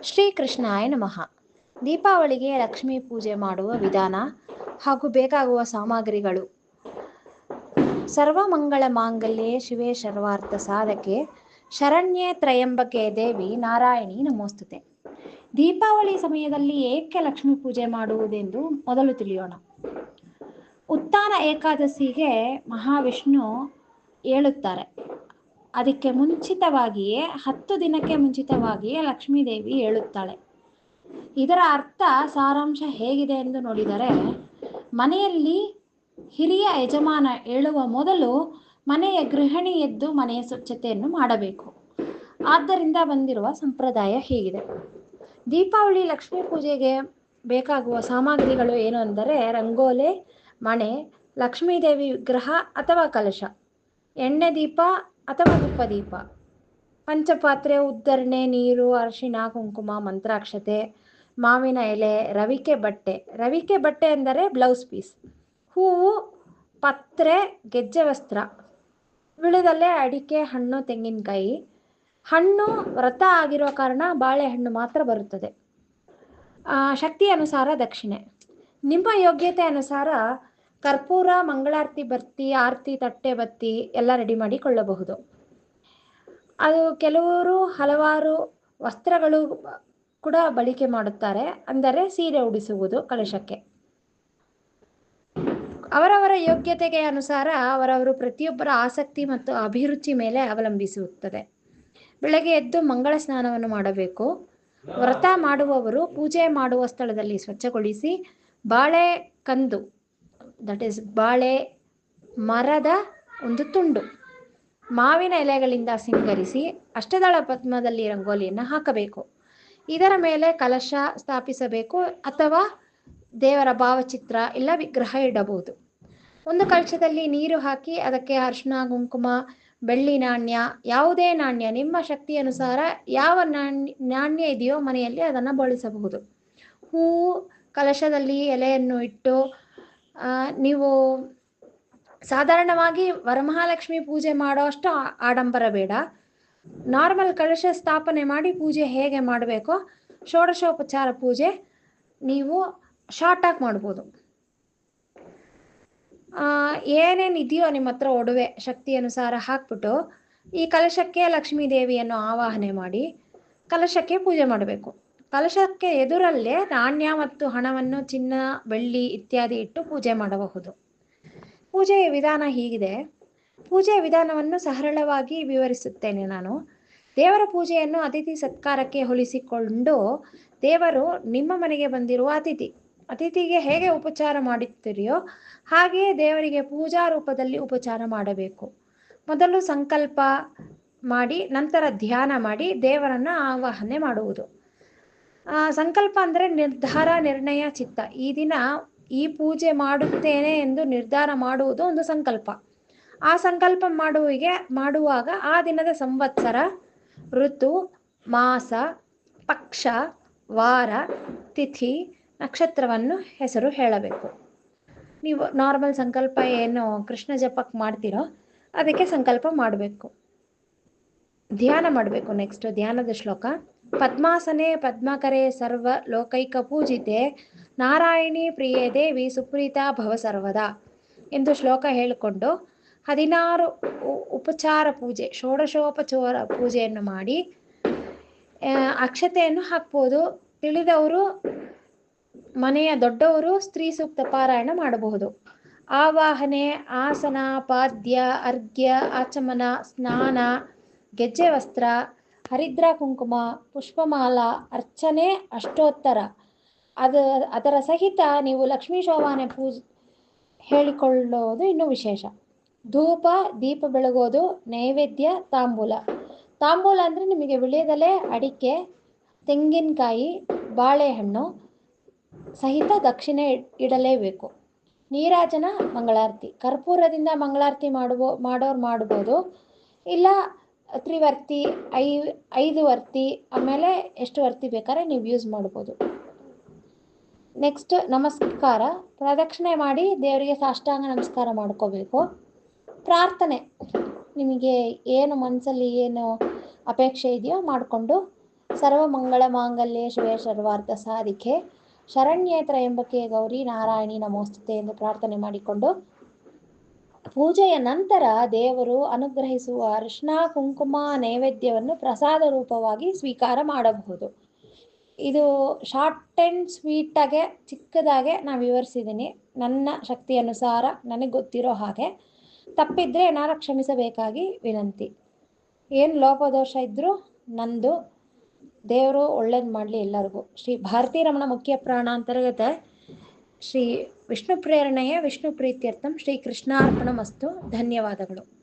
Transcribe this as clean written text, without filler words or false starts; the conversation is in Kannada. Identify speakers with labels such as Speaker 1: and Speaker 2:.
Speaker 1: ಶ್ರೀಕೃಷ್ಣಾಯ ನಮಃ. ದೀಪಾವಳಿಗೆ ಲಕ್ಷ್ಮೀ ಪೂಜೆ ಮಾಡುವ ವಿಧಾನ ಹಾಗೂ ಬೇಕಾಗುವ ಸಾಮಗ್ರಿಗಳು. ಸರ್ವಮಂಗಳ ಮಾಂಗಲ್ಯೆ ಶಿವೆ ಸರ್ವಾರ್ಥ ಸಾಧಕೆ ಶರಣ್ಯೆ ತ್ರಯಂಬಕೆ ದೇವಿ ನಾರಾಯಣಿ ನಮೋಸ್ತುತೆ. ದೀಪಾವಳಿ ಸಮಯದಲ್ಲಿ ಏಕೆ ಲಕ್ಷ್ಮೀ ಪೂಜೆ ಮಾಡುವುದೆಂದು ಮೊದಲು ತಿಳಿಯೋಣ. ಉತ್ಥಾನ ಏಕಾದಶಿಗೆ ಮಹಾವಿಷ್ಣು ಹೇಳುತ್ತಾರೆ. ಅದಕ್ಕೆ ಮುಂಚಿತವಾಗಿಯೇ 10 ದಿನಕ್ಕೆ ಮುಂಚಿತವಾಗಿಯೇ ಲಕ್ಷ್ಮೀದೇವಿ ಹೇಳುತ್ತಾಳೆ. ಇದರ ಅರ್ಥ ಸಾರಾಂಶ ಹೇಗಿದೆ ಎಂದು ನೋಡಿದರೆ, ಮನೆಯಲ್ಲಿ ಹಿರಿಯ ಯಜಮಾನ ಹೇಳುವ ಮೊದಲು ಮನೆಯ ಗೃಹಿಣಿ ಎದ್ದು ಮನೆಯ ಸ್ವಚ್ಛತೆಯನ್ನು ಮಾಡಬೇಕು. ಆದ್ದರಿಂದ ಬಂದಿರುವ ಸಂಪ್ರದಾಯ ಹೀಗಿದೆ. ದೀಪಾವಳಿ ಲಕ್ಷ್ಮೀ ಪೂಜೆಗೆ ಬೇಕಾಗುವ ಸಾಮಗ್ರಿಗಳು ಏನು ಅಂದರೆ, ರಂಗೋಲೆ, ಮಣೆ, ಲಕ್ಷ್ಮೀದೇವಿ ವಿಗ್ರಹ ಅಥವಾ ಕಲಶ, ಎಣ್ಣೆ ದೀಪ ಅಥವಾ ಧೂಪದೀಪ, ಪಂಚಪಾತ್ರೆ, ಉದ್ದರಣೆ, ನೀರು, ಅರಿಶಿಣ, ಕುಂಕುಮ, ಮಂತ್ರಾಕ್ಷತೆ, ಮಾವಿನ ಎಲೆ, ರವಿಕೆ ಬಟ್ಟೆ ಎಂದರೆ ಬ್ಲೌಸ್ ಪೀಸ್, ಹೂವು, ಪತ್ರೆ, ಗೆಜ್ಜೆ ವಸ್ತ್ರ, ವಿಳುದಲ್ಲೇ ಅಡಿಕೆ, ಹಣ್ಣು, ತೆಂಗಿನಕಾಯಿ. ಹಣ್ಣು ವ್ರತ ಆಗಿರೋ ಕಾರಣ ಬಾಳೆಹಣ್ಣು ಮಾತ್ರ ಬರುತ್ತದೆ. ಶಕ್ತಿ ಅನುಸಾರ ದಕ್ಷಿಣೆ. ನಿಮ್ಮ ಯೋಗ್ಯತೆ ಅನುಸಾರ ಕರ್ಪೂರ, ಮಂಗಳಾರತಿ ಬತ್ತಿ, ಆರತಿ ತಟ್ಟೆ, ಬತ್ತಿ ಎಲ್ಲ ರೆಡಿ ಮಾಡಿಕೊಳ್ಳಬಹುದು. ಅದು ಕೆಲವರು ಹಲವಾರು ವಸ್ತ್ರಗಳು ಕೂಡ ಬಳಕೆ ಮಾಡುತ್ತಾರೆ. ಅಂದರೆ ಸೀರೆ ಉಡಿಸುವುದು ಕಲಶಕ್ಕೆ. ಅವರವರ ಯೋಗ್ಯತೆಗೆ ಅನುಸಾರ ಅವರವರು ಪ್ರತಿಯೊಬ್ಬರ ಆಸಕ್ತಿ ಮತ್ತು ಅಭಿರುಚಿ ಮೇಲೆ ಅವಲಂಬಿಸುತ್ತದೆ. ಬೆಳಗ್ಗೆ ಎದ್ದು ಮಂಗಳ ಸ್ನಾನವನ್ನು ಮಾಡಬೇಕು. ವ್ರತ ಮಾಡುವವರು ಪೂಜೆ ಮಾಡುವ ಸ್ಥಳದಲ್ಲಿ ಸ್ವಚ್ಛಗೊಳಿಸಿ ಬಾಳೆ ಕಂದು, ದಟ್ ಈಸ್ ಬಾಳೆ ಮರದ ಒಂದು ತುಂಡು, ಮಾವಿನ ಎಲೆಗಳಿಂದ ಸಿಂಗರಿಸಿ ಅಷ್ಟದಳ ಪದ್ಮದಲ್ಲಿ ರಂಗೋಲಿಯನ್ನು ಹಾಕಬೇಕು. ಇದರ ಮೇಲೆ ಕಲಶ ಸ್ಥಾಪಿಸಬೇಕು ಅಥವಾ ದೇವರ ಭಾವಚಿತ್ರ ಇಲ್ಲ ವಿಗ್ರಹ ಇಡಬಹುದು. ಒಂದು ಕಲಶದಲ್ಲಿ ನೀರು ಹಾಕಿ ಅದಕ್ಕೆ ಅರಿಶಿಣ, ಕುಂಕುಮ, ಬೆಳ್ಳಿ ನಾಣ್ಯ, ಯಾವುದೇ ನಾಣ್ಯ ನಿಮ್ಮ ಶಕ್ತಿ ಅನುಸಾರ ಯಾವ ನಾಣ್ಯ ಇದೆಯೋ ಮನೆಯಲ್ಲಿ ಅದನ್ನು ಬಳಸಬಹುದು. ಹೂವು, ಕಲಶದಲ್ಲಿ ಎಲೆಯನ್ನು ಇಟ್ಟು ನೀವು ಸಾಧಾರಣವಾಗಿ ವರಮಹಾಲಕ್ಷ್ಮಿ ಪೂಜೆ ಮಾಡೋ ಅಷ್ಟು ಆಡಂಬರ ಬೇಡ. ನಾರ್ಮಲ್ ಕಲಶ ಸ್ಥಾಪನೆ ಮಾಡಿ ಪೂಜೆ ಹೇಗೆ ಮಾಡಬೇಕೋ ಷೋಡಶೋಪಚಾರ ಪೂಜೆ ನೀವು ಶಾರ್ಟಾಗಿ ಮಾಡ್ಬೋದು. ಏನೇನು ಇದೆಯೋ ನಿಮ್ಮ ಹತ್ರ ಒಡವೆ ಶಕ್ತಿ ಅನುಸಾರ ಹಾಕ್ಬಿಟ್ಟು ಈ ಕಲಶಕ್ಕೆ ಲಕ್ಷ್ಮೀ ದೇವಿಯನ್ನು ಆವಾಹನೆ ಮಾಡಿ ಕಲಶಕ್ಕೆ ಪೂಜೆ ಮಾಡಬೇಕು. ಕಲಶಕ್ಕೆ ಎದುರಲ್ಲೇ ನಾಣ್ಯ ಮತ್ತು ಹಣವನ್ನು, ಚಿನ್ನ, ಬೆಳ್ಳಿ ಇತ್ಯಾದಿ ಇಟ್ಟು ಪೂಜೆ ಮಾಡಬಹುದು. ಪೂಜೆಯ ವಿಧಾನ ಹೀಗಿದೆ. ಪೂಜೆಯ ವಿಧಾನವನ್ನು ಸರಳವಾಗಿ ವಿವರಿಸುತ್ತೇನೆ ನಾನು. ದೇವರ ಪೂಜೆಯನ್ನು ಅತಿಥಿ ಸತ್ಕಾರಕ್ಕೆ ಹೋಲಿಸಿಕೊಂಡು, ದೇವರು ನಿಮ್ಮ ಮನೆಗೆ ಬಂದಿರುವ ಅತಿಥಿಗೆ ಹೇಗೆ ಉಪಚಾರ ಮಾಡುತ್ತೀರಿಯೋ ಹಾಗೆಯೇ ದೇವರಿಗೆ ಪೂಜಾ ರೂಪದಲ್ಲಿ ಉಪಚಾರ ಮಾಡಬೇಕು. ಮೊದಲು ಸಂಕಲ್ಪ ಮಾಡಿ ನಂತರ ಧ್ಯಾನ ಮಾಡಿ ದೇವರನ್ನು ಆವಾಹನೆ ಮಾಡುವುದು. ಸಂಕಲ್ಪ ಅಂದರೆ ನಿರ್ಧಾರ, ನಿರ್ಣಯ, ಚಿತ್ತ. ಈ ದಿನ ಈ ಪೂಜೆ ಮಾಡುತ್ತೇನೆ ಎಂದು ನಿರ್ಧಾರ ಮಾಡುವುದು ಒಂದು ಸಂಕಲ್ಪ. ಆ ಸಂಕಲ್ಪ ಮಾಡುವಾಗ ಆ ದಿನದ ಸಂವತ್ಸರ, ಋತು, ಮಾಸ, ಪಕ್ಷ, ವಾರ, ತಿಥಿ, ನಕ್ಷತ್ರವನ್ನು ಹೆಸರು ಹೇಳಬೇಕು. ನೀವು ನಾರ್ಮಲ್ ಸಂಕಲ್ಪ ಏನು ಕೃಷ್ಣ ಜಪಕ್ಕೆ ಮಾಡ್ತೀರೋ ಅದಕ್ಕೆ ಸಂಕಲ್ಪ ಮಾಡಬೇಕು. ಧ್ಯಾನ ಮಾಡಬೇಕು. ನೆಕ್ಸ್ಟ್ ಧ್ಯಾನದ ಶ್ಲೋಕ. ಪದ್ಮಾಸನೆ ಪದ್ಮಕರೆ ಸರ್ವ ಲೋಕೈಕ ಪೂಜಿತೆ ನಾರಾಯಣಿ ಪ್ರಿಯೇ ದೇವಿ ಸುಪ್ರೀತಾ ಭವ ಸರ್ವದಾ ಎಂದು ಶ್ಲೋಕ ಹೇಳಿಕೊಂಡು 16 ಉಪಚಾರ ಪೂಜೆ, ಷೋಡಶೋಪಚಾರ ಪೂಜೆಯನ್ನು ಮಾಡಿ ಅಕ್ಷತೆಯನ್ನು ಹಾಕ್ಬೋದು. ತಿಳಿದವರು, ಮನೆಯ ದೊಡ್ಡವರು ಸ್ತ್ರೀ ಸೂಕ್ತ ಪಾರಾಯಣ ಮಾಡಬಹುದು. ಆವಾಹನೆ, ಆಸನ, ಪಾದ್ಯ, ಅರ್ಘ್ಯ, ಆಚಮನ, ಸ್ನಾನ, ಗೆಜ್ಜೆ ವಸ್ತ್ರ, ಹರಿದ್ರ ಕುಂಕುಮ, ಪುಷ್ಪಮಾಲ, ಅರ್ಚನೆ, ಅಷ್ಟೋತ್ತರ, ಅದರ ಸಹಿತ ನೀವು ಲಕ್ಷ್ಮೀ ಶೋಭಾನೆ ಪೂಜೆ ಹೇಳಿಕೊಳ್ಳೋದು ಇನ್ನೂ ವಿಶೇಷ. ಧೂಪ, ದೀಪ ಬೆಳಗೋದು, ನೈವೇದ್ಯ, ತಾಂಬೂಲ ಅಂದರೆ ನಿಮಗೆ ವಿಳ್ಯದೆಲೆ, ಅಡಿಕೆ, ತೆಂಗಿನಕಾಯಿ, ಬಾಳೆಹಣ್ಣು ಸಹಿತ ದಕ್ಷಿಣೆ ಇಡಲೇಬೇಕು. ನೀರಾಜನ, ಮಂಗಳಾರತಿ. ಕರ್ಪೂರದಿಂದ ಮಂಗಳಾರತಿ ಮಾಡೋರು ಮಾಡ್ಬೋದು. ಇಲ್ಲ ತ್ರಿವರ್ತಿ, 5 ವರ್ತಿ, ಆಮೇಲೆ ಎಷ್ಟು ವರ್ತಿ ಬೇಕಾದ್ರೆ ನೀವು ಯೂಸ್ ಮಾಡ್ಬೋದು. ನೆಕ್ಸ್ಟ್ ನಮಸ್ಕಾರ, ಪ್ರದಕ್ಷಿಣೆ ಮಾಡಿ ದೇವರಿಗೆ ಸಾಷ್ಟಾಂಗ ನಮಸ್ಕಾರ ಮಾಡ್ಕೋಬೇಕು. ಪ್ರಾರ್ಥನೆ, ನಿಮಗೆ ಏನು ಮನಸ್ಸಲ್ಲಿ ಏನು ಅಪೇಕ್ಷೆ ಇದೆಯೋ ಮಾಡಿಕೊಂಡು ಸರ್ವಮಂಗಳ ಮಾಂಗಲ್ಯೆ ಶಿವೆ ಸರ್ವಾರ್ಥ ಸಾಧಿಕೆ ಶರಣ್ಯೇ ತ್ರಯಂಬಕೆ ಗೌರಿ ನಾರಾಯಣಿ ನಮೋಸ್ತುತೆ ಎಂದು ಪ್ರಾರ್ಥನೆ ಮಾಡಿಕೊಂಡು ಪೂಜೆಯ ನಂತರ ದೇವರು ಅನುಗ್ರಹಿಸುವ ಅರಿಶಿನ ಕುಂಕುಮ ನೈವೇದ್ಯವನ್ನು ಪ್ರಸಾದ ರೂಪವಾಗಿ ಸ್ವೀಕಾರ ಮಾಡಬಹುದು. ಇದು ಶಾರ್ಟ್ ಆ್ಯಂಡ್ ಸ್ವೀಟಾಗೆ ಚಿಕ್ಕದಾಗೆ ನಾನು ವಿವರಿಸಿದ್ದೀನಿ. ನನ್ನ ಶಕ್ತಿ ಅನುಸಾರ ನನಗೆ ಗೊತ್ತಿರೋ ಹಾಗೆ. ತಪ್ಪಿದ್ರೆ ಏನಾರ ಕ್ಷಮಿಸಬೇಕಾಗಿ ವಿನಂತಿ. ಏನು ಲೋಪದೋಷ ಇದ್ದರೂ ನಂದು. ದೇವರು ಒಳ್ಳೇದು ಮಾಡಲಿ ಎಲ್ಲರಿಗೂ. ಶ್ರೀ ಭಾರತೀ ರಮಣ ಮುಖ್ಯ ಪ್ರಾಣ ಅಂತರ್ಗತ ಶ್ರೀ ವಿಷ್ಣು ಪ್ರೇರಣೆಯ ವಿಷ್ಣು ಪ್ರೀತ್ಯರ್ಥಂ ಶ್ರೀ ಕೃಷ್ಣಾರ್ಪಣಮಸ್ತು. ಧನ್ಯವಾದಗಳು.